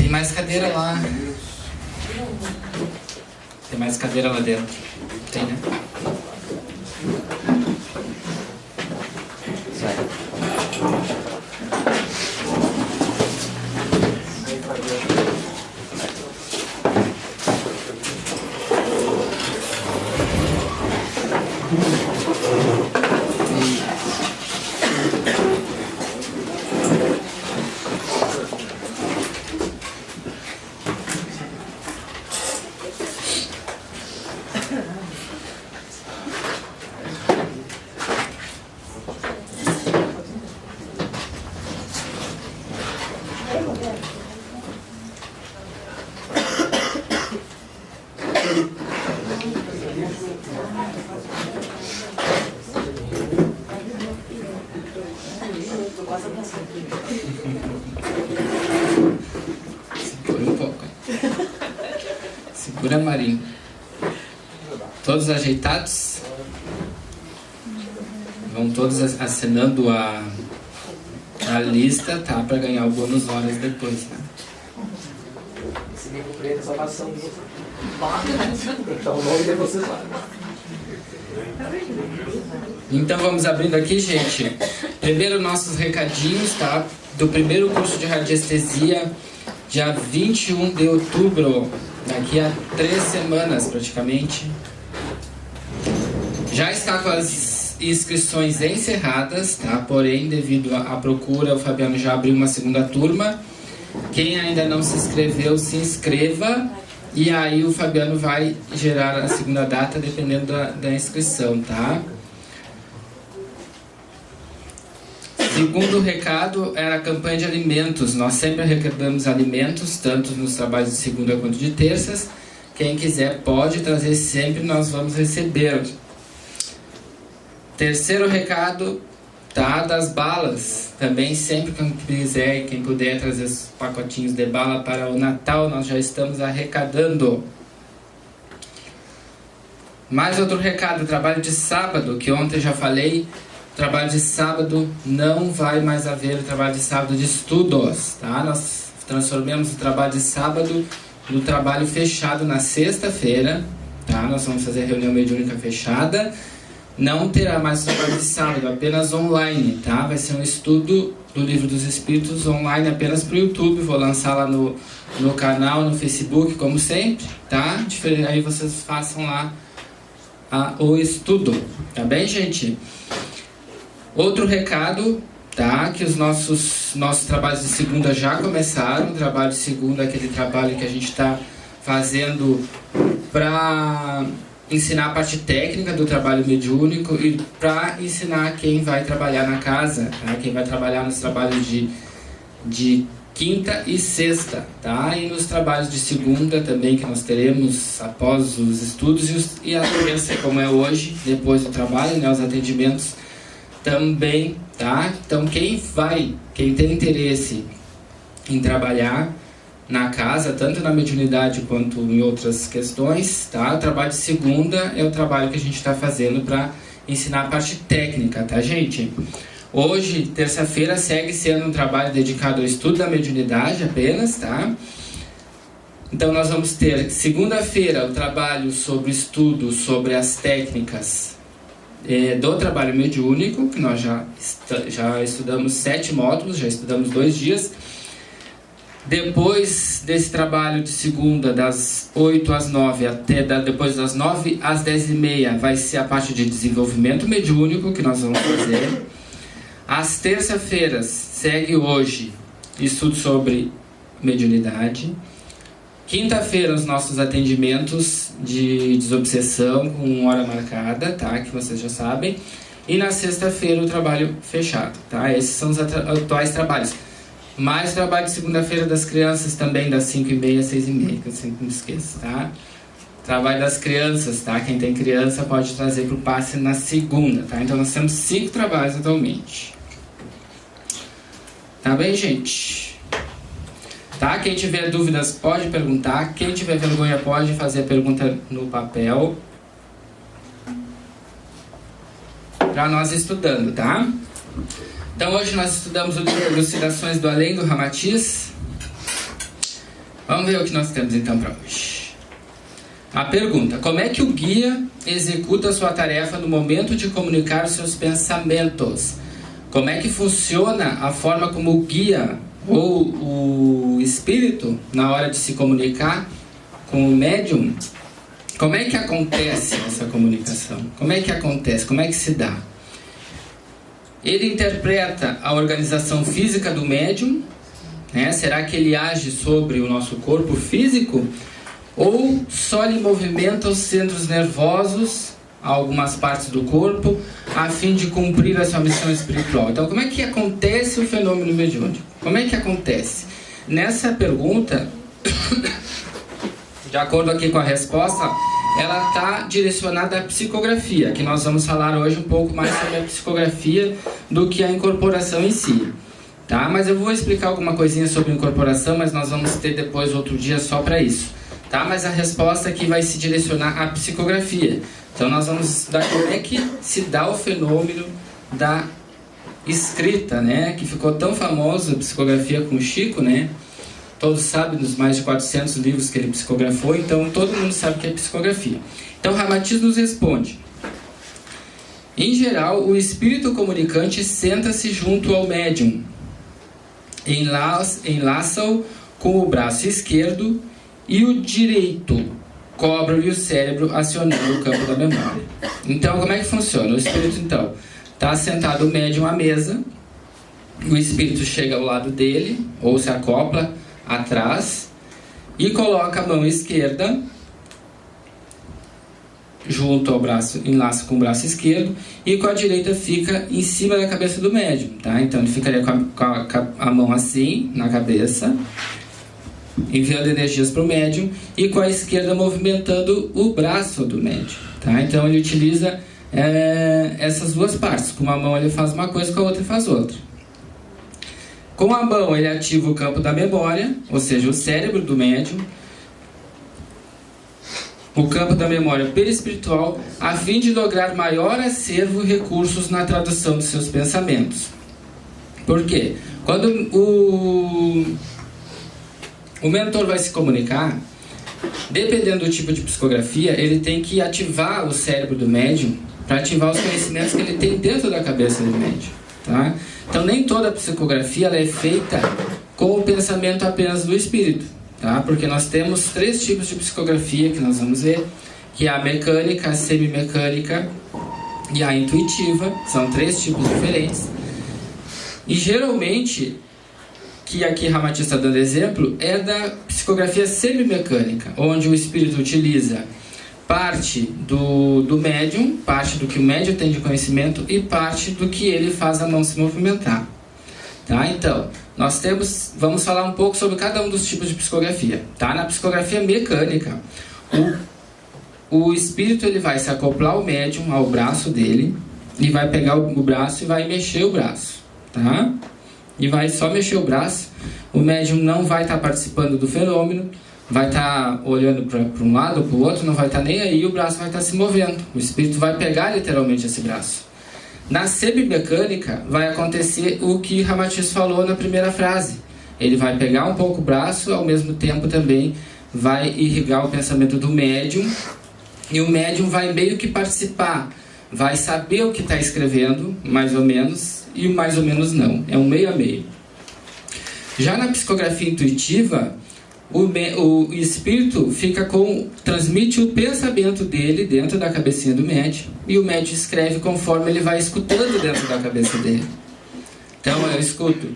Tem mais cadeira lá. Tem mais cadeira lá dentro. Tem, né? Segura um pouco. Segura, Marinho. Todos ajeitados? Vão todos assinando a lista, tá? Para ganhar o bônus horas depois, tá? Se me cumprir a salvação do então o nome de vocês lá. Então vamos abrindo aqui, gente. Primeiro nossos recadinhos, tá? Do primeiro curso de radiestesia, dia 21 de outubro, daqui a 3 semanas praticamente. Já está com as inscrições encerradas, tá? Porém, devido à procura, o Fabiano já abriu uma segunda turma. Quem ainda não se inscreveu, se inscreva. E aí o Fabiano vai gerar a segunda data dependendo da inscrição, tá? Segundo recado era a campanha de alimentos. Nós sempre arrecadamos alimentos, tanto nos trabalhos de segunda quanto de terças. Quem quiser pode trazer sempre, nós vamos receber. Terceiro recado, tá? Das balas. Também sempre quem quiser e quem puder trazer os pacotinhos de bala para o Natal, nós já estamos arrecadando. Mais outro recado, trabalho de sábado, que ontem já falei. Trabalho de sábado não vai mais haver trabalho de sábado de estudos, tá? Nós transformamos o trabalho de sábado no trabalho fechado na sexta-feira, tá? Nós vamos fazer a reunião mediúnica fechada. Não terá mais trabalho de sábado, apenas online, tá? Vai ser um estudo do Livro dos Espíritos online apenas para o YouTube. Vou lançar lá no canal, no Facebook, como sempre, tá? Aí vocês façam lá o estudo, tá bem, gente? Outro recado, tá? Que os nossos trabalhos de segunda já começaram. O trabalho de segunda é aquele trabalho que a gente está fazendo para ensinar a parte técnica do trabalho mediúnico e para ensinar quem vai trabalhar na casa, tá? Quem vai trabalhar nos trabalhos de quinta e sexta, tá? E nos trabalhos de segunda também, que nós teremos após os estudos e a terça, como é hoje, depois do trabalho, né? Os atendimentos também, tá? Então quem tem interesse em trabalhar na casa, tanto na mediunidade quanto em outras questões, tá? O trabalho de segunda é o trabalho que a gente está fazendo para ensinar a parte técnica, tá, gente? Hoje, terça-feira, segue sendo um trabalho dedicado ao estudo da mediunidade apenas, tá? Então nós vamos ter segunda-feira o trabalho sobre o estudo sobre as técnicas do trabalho mediúnico, que nós já estudamos 7 módulos, já estudamos 2 dias. Depois desse trabalho de segunda, das 8 às 9, depois das 9 às 10h30, vai ser a parte de desenvolvimento mediúnico que nós vamos fazer. Às terça-feiras, segue hoje, estudo sobre mediunidade. Quinta-feira, os nossos atendimentos de desobsessão com hora marcada, tá? Que vocês já sabem. E na sexta-feira, o trabalho fechado, tá? Esses são os atuais trabalhos. Mais trabalho de segunda-feira das crianças também, das 5h30 às 6h30, que eu sempre me esqueço, tá? Trabalho das crianças, tá? Quem tem criança pode trazer para o passe na segunda, tá? Então nós temos 5 trabalhos atualmente. Tá bem, gente? Tá? Quem tiver dúvidas pode perguntar. Quem tiver vergonha pode fazer a pergunta no papel. Para nós estudando, tá? Então hoje nós estudamos o livro Elucidações do Além, do Ramatiz. Vamos ver o que nós temos então para hoje. A pergunta: como é que o guia executa a sua tarefa no momento de comunicar os seus pensamentos? Como é que funciona a forma como o guia ou o espírito, na hora de se comunicar com o médium, como é que acontece essa comunicação? Como é que acontece? Como é que se dá? Ele interpreta a organização física do médium, né? Será que ele age sobre o nosso corpo físico? Ou só lhe movimenta os centros nervosos, algumas partes do corpo, a fim de cumprir a sua missão espiritual? Então, como é que acontece o fenômeno mediúnico? Como é que acontece? Nessa pergunta, de acordo aqui com a resposta, ela está direcionada à psicografia, que nós vamos falar hoje um pouco mais sobre a psicografia do que a incorporação em si. Tá? Mas eu vou explicar alguma coisinha sobre incorporação, mas nós vamos ter depois outro dia só para isso. Tá? Mas a resposta aqui vai se direcionar à psicografia. Então nós vamos estudar como é que se dá o fenômeno da escrita, né? Que ficou tão famoso, a psicografia com o Chico, né? Todos sabem dos mais de 400 livros que ele psicografou, então todo mundo sabe o que é psicografia. Então Ramatiz nos responde: em geral, o espírito comunicante senta-se junto ao médium, enlaça-o com o braço esquerdo e o direito cobra-lhe o cérebro, acionando o campo da memória. Então, como é que funciona? O espírito, então, está sentado o médium à mesa, o espírito chega ao lado dele, ou se acopla atrás, e coloca a mão esquerda junto ao braço, enlaça com o braço esquerdo, e com a direita fica em cima da cabeça do médium, tá? Então ele ficaria com a mão assim, na cabeça, enviando energias para o médium, e com a esquerda movimentando o braço do médium, tá? Então ele utiliza essas duas partes. Com uma mão ele faz uma coisa, com a outra ele faz outra. Com a mão ele ativa o campo da memória, ou seja, o cérebro do médium, o campo da memória perispiritual, a fim de lograr maior acervo e recursos na tradução de seus pensamentos. Por quê? Quando o mentor vai se comunicar, dependendo do tipo de psicografia, ele tem que ativar o cérebro do médium para ativar os conhecimentos que ele tem dentro da cabeça do médium, tá? Então nem toda a psicografia ela é feita com o pensamento apenas do espírito, tá? Porque nós temos 3 tipos de psicografia que nós vamos ver, que é a mecânica, a semimecânica e a intuitiva. São 3 tipos diferentes. E geralmente, que aqui Ramatiz está dando exemplo, é da psicografia semimecânica, onde o espírito utiliza parte do médium, parte do que o médium tem de conhecimento e parte do que ele faz a mão se movimentar. Tá? Então, vamos falar um pouco sobre cada um dos tipos de psicografia. Tá? Na psicografia mecânica, o espírito ele vai se acoplar ao médium, ao braço dele, e vai pegar o braço e vai mexer o braço. Tá? E vai só mexer o braço. O médium não vai estar participando do fenômeno, vai estar olhando para um lado ou para o outro, não vai estar nem aí, o braço vai estar se movendo. O espírito vai pegar literalmente esse braço. Na semimecânica vai acontecer o que Ramatiz falou na primeira frase. Ele vai pegar um pouco o braço, ao mesmo tempo também vai irrigar o pensamento do médium, e o médium vai meio que participar, vai saber o que está escrevendo, mais ou menos, e mais ou menos não, é um meio a meio. Já na psicografia intuitiva, o espírito transmite o pensamento dele dentro da cabecinha do médium, e o médium escreve conforme ele vai escutando dentro da cabeça dele. Então eu escuto,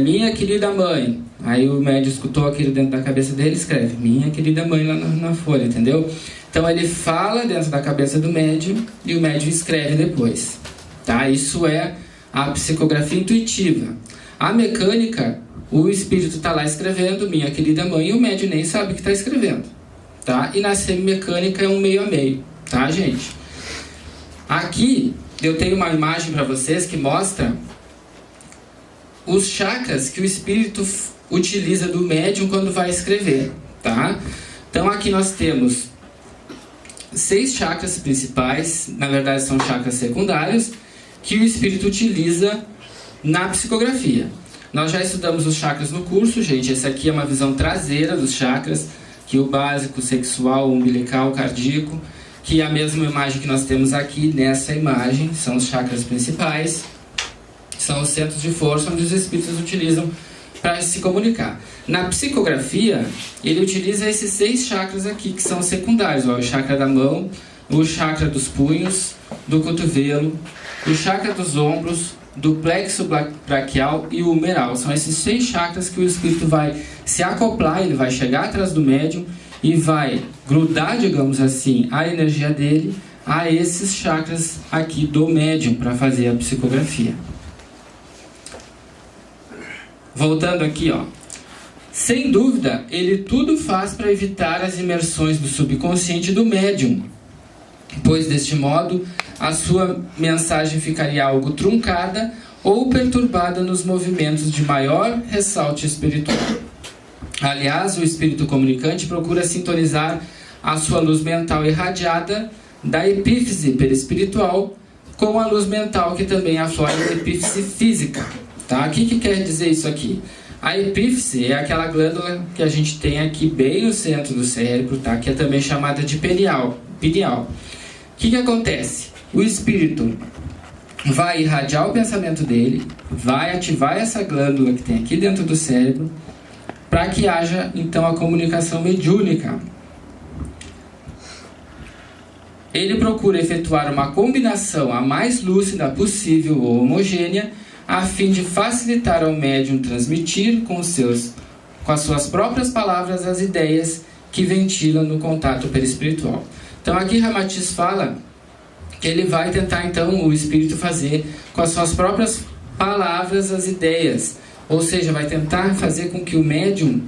minha querida mãe, aí o médium escutou aquilo dentro da cabeça dele, escreve minha querida mãe lá na folha, entendeu? Então ele fala dentro da cabeça do médium e o médium escreve depois, tá? Isso é a psicografia intuitiva. A mecânica, o espírito está lá escrevendo minha querida mãe e o médium nem sabe que está escrevendo, tá? E na semimecânica é um meio a meio, tá, gente? Aqui eu tenho uma imagem para vocês que mostra os chakras que o espírito utiliza do médium quando vai escrever, tá? Então aqui nós temos 6 chakras principais, na verdade são chakras secundários, que o espírito utiliza na psicografia. Nós já estudamos os chakras no curso, gente. Essa aqui é uma visão traseira dos chakras, que o básico, o sexual, o umbilical, o cardíaco, que é a mesma imagem que nós temos aqui nessa imagem, são os chakras principais, são os centros de força onde os espíritos utilizam para se comunicar. Na psicografia, ele utiliza esses 6 chakras aqui, que são secundários, ó, o chakra da mão, o chakra dos punhos, do cotovelo, o chakra dos ombros, do plexo braquial e o humeral. São esses 6 chakras que o espírito vai se acoplar, ele vai chegar atrás do médium e vai grudar, digamos assim, a energia dele a esses chakras aqui do médium para fazer a psicografia. Voltando aqui, ó. Sem dúvida, ele tudo faz para evitar as imersões do subconsciente do médium, pois deste modo a sua mensagem ficaria algo truncada ou perturbada nos movimentos de maior ressalte espiritual. Aliás, o espírito comunicante procura sintonizar a sua luz mental irradiada da epífise perispiritual com a luz mental que também aflora da epífise física. Tá? O que quer dizer isso aqui? A epífise é aquela glândula que a gente tem aqui bem no centro do cérebro, tá? Que é também chamada de pineal. O que acontece? O espírito vai irradiar o pensamento dele, vai ativar essa glândula que tem aqui dentro do cérebro, para que haja então a comunicação mediúnica. Ele procura efetuar uma combinação a mais lúcida possível ou homogênea, a fim de facilitar ao médium transmitir com as suas próprias palavras as ideias que ventilam no contato perispiritual. Então aqui Ramatiz fala que ele vai tentar então o espírito fazer com as suas próprias palavras as ideias, ou seja, vai tentar fazer com que o médium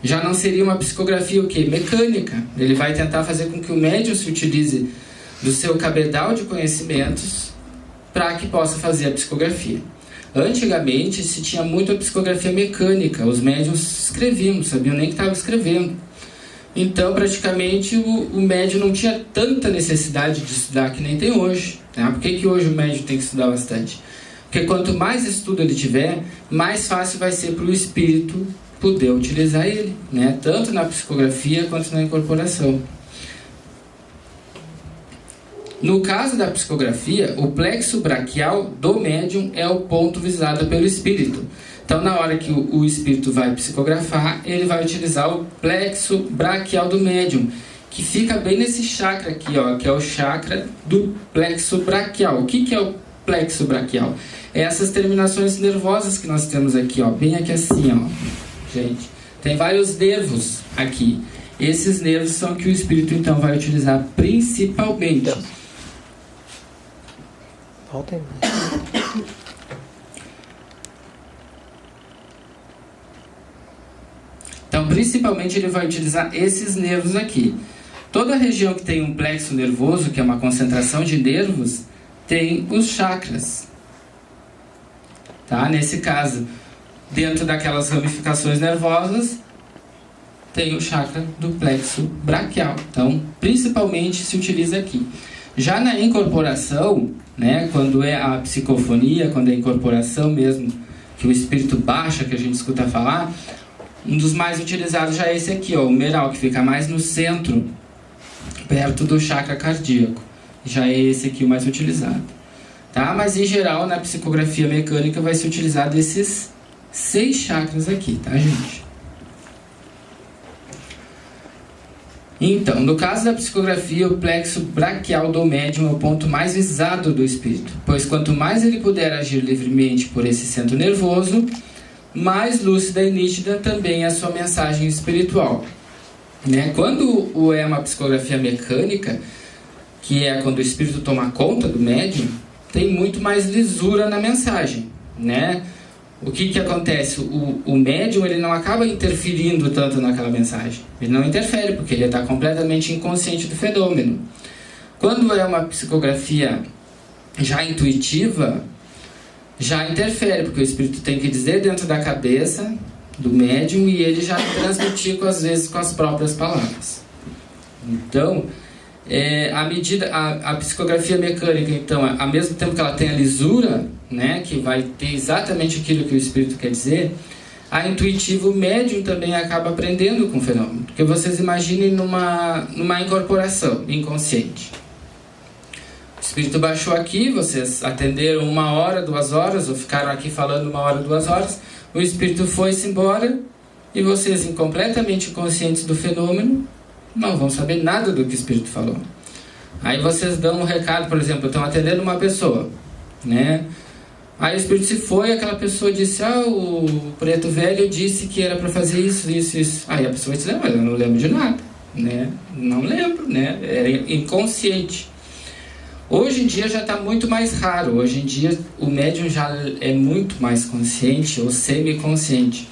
já não seria uma psicografia o quê? Mecânica. Ele vai tentar fazer com que o médium se utilize do seu cabedal de conhecimentos para que possa fazer a psicografia. Antigamente se tinha muito a psicografia mecânica, os médiuns escreviam, não sabiam nem que estavam escrevendo. Então praticamente o médium não tinha tanta necessidade de estudar que nem tem hoje. Tá? Por que hoje o médium tem que estudar bastante? Porque quanto mais estudo ele tiver, mais fácil vai ser para o espírito poder utilizar ele, né? Tanto na psicografia quanto na incorporação. No caso da psicografia, o plexo braquial do médium é o ponto visado pelo espírito. Então, na hora que o espírito vai psicografar, ele vai utilizar o plexo braquial do médium, que fica bem nesse chakra aqui, ó, que é o chakra do plexo braquial. O que é o plexo braquial? É essas terminações nervosas que nós temos aqui, ó, bem aqui assim, ó, gente. Tem vários nervos aqui. Esses nervos são que o espírito então vai utilizar principalmente. Voltem. Então, principalmente ele vai utilizar esses nervos aqui. Toda região que tem um plexo nervoso, que é uma concentração de nervos, tem os chakras. Tá? Nesse caso, dentro daquelas ramificações nervosas, tem o chakra do plexo braquial. Então, principalmente se utiliza aqui. Já na incorporação, né, quando é a psicofonia, quando é a incorporação mesmo, que o espírito baixa, que a gente escuta falar, um dos mais utilizados já é esse aqui, ó, o humeral, que fica mais no centro, perto do chakra cardíaco. Já é esse aqui o mais utilizado. Tá? Mas em geral, na psicografia mecânica vai ser utilizado esses 6 chakras aqui, tá, gente? Então, no caso da psicografia, o plexo braquial do médium é o ponto mais visado do espírito, pois quanto mais ele puder agir livremente por esse centro nervoso, mais lúcida e nítida também é a sua mensagem espiritual. Né? Quando é uma psicografia mecânica, que é quando o espírito toma conta do médium, tem muito mais lisura na mensagem, né? O que acontece? O médium ele não acaba interferindo tanto naquela mensagem. Ele não interfere, porque ele está completamente inconsciente do fenômeno. Quando é uma psicografia já intuitiva, já interfere, porque o espírito tem que dizer dentro da cabeça do médium e ele já transmitir, às vezes, com as próprias palavras. Então, a psicografia mecânica, então, ao mesmo tempo que ela tem a lisura, né, que vai ter exatamente aquilo que o espírito quer dizer, a intuitivo, o médium também acaba aprendendo com o fenômeno. Porque vocês imaginem numa incorporação inconsciente. O espírito baixou aqui, vocês atenderam 1 hora, 2 horas, ou ficaram aqui falando 1 hora, 2 horas, o espírito foi-se embora, e vocês, completamente conscientes do fenômeno, não vão saber nada do que o espírito falou. Aí vocês dão um recado, por exemplo, estão atendendo uma pessoa, né? Aí o espírito se foi, aquela pessoa disse, o preto velho disse que era para fazer isso, isso, isso. Aí a pessoa disse, mas eu não lembro de nada, né? Não lembro, né? Era inconsciente. Hoje em dia já está muito mais raro. Hoje em dia o médium já é muito mais consciente ou semi-consciente.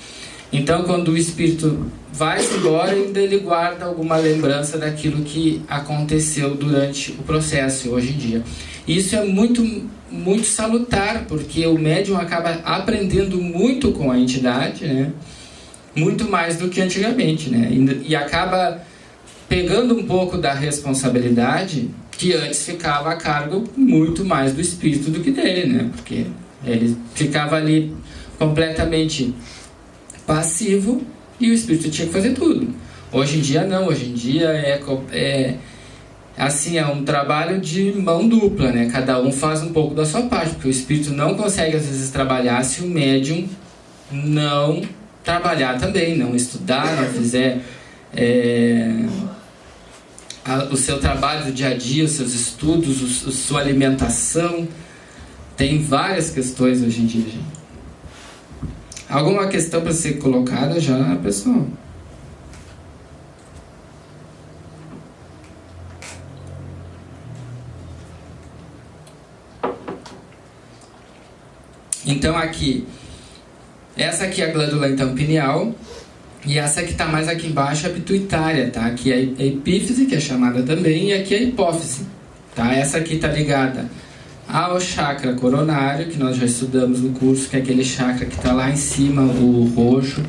Então quando o espírito vai embora, ainda ele guarda alguma lembrança daquilo que aconteceu durante o processo hoje em dia. Isso é muito salutar, porque o médium acaba aprendendo muito com a entidade, né? Muito mais do que antigamente, né? E acaba pegando um pouco da responsabilidade que antes ficava a cargo muito mais do espírito do que dele, né? Porque ele ficava ali completamente passivo e o espírito tinha que fazer tudo. Hoje em dia não, hoje em dia assim, é um trabalho de mão dupla, né? Cada um faz um pouco da sua parte, porque o espírito não consegue às vezes trabalhar se o médium não trabalhar também, não estudar, não fizer o seu trabalho do dia a dia, os seus estudos, sua alimentação. Tem várias questões hoje em dia, gente. Alguma questão para ser colocada já, pessoal? Então aqui, essa aqui é a glândula então pineal, e essa que está mais aqui embaixo é a pituitária, tá? Aqui é a epífise, que é chamada também, e aqui é a hipófise, tá? Essa aqui está ligada ao chakra coronário, que nós já estudamos no curso, que é aquele chakra que está lá em cima, o roxo,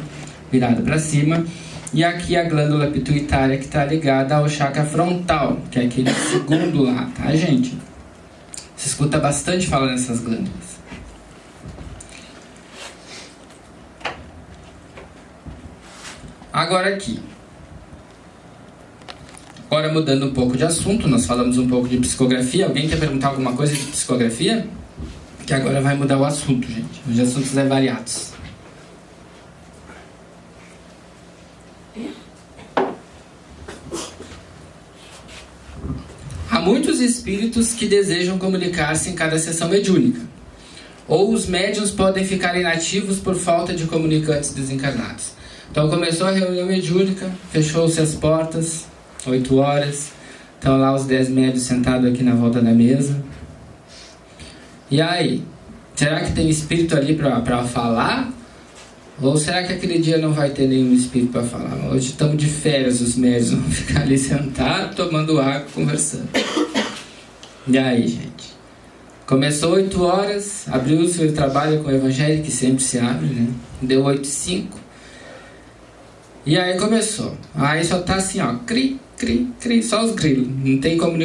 virado para cima. E aqui a glândula pituitária, que está ligada ao chakra frontal, que é aquele segundo lá, tá, gente? Você escuta bastante falar nessas glândulas. Agora aqui. Agora mudando um pouco de assunto, nós falamos um pouco de psicografia. Alguém quer perguntar alguma coisa de psicografia? Que agora vai mudar o assunto, gente. Os assuntos são variados. Há muitos espíritos que desejam comunicar-se em cada sessão mediúnica. Ou os médiuns podem ficar inativos por falta de comunicantes desencarnados. Então começou a reunião mediúnica, fechou-se as portas, 8 horas, estão lá os 10 médios sentados aqui na volta da mesa. E aí, será que tem espírito ali para falar? Ou será que aquele dia não vai ter nenhum espírito para falar? Hoje estamos de férias, os médios vão ficar ali sentados, tomando água, conversando. E aí, gente? Começou 8 horas, abriu-se o trabalho com o evangelho, que sempre se abre, né? Deu 8h05. E aí começou. Aí só tá assim, ó, cri, cri, cri, só os grilos. Não tem comunicação.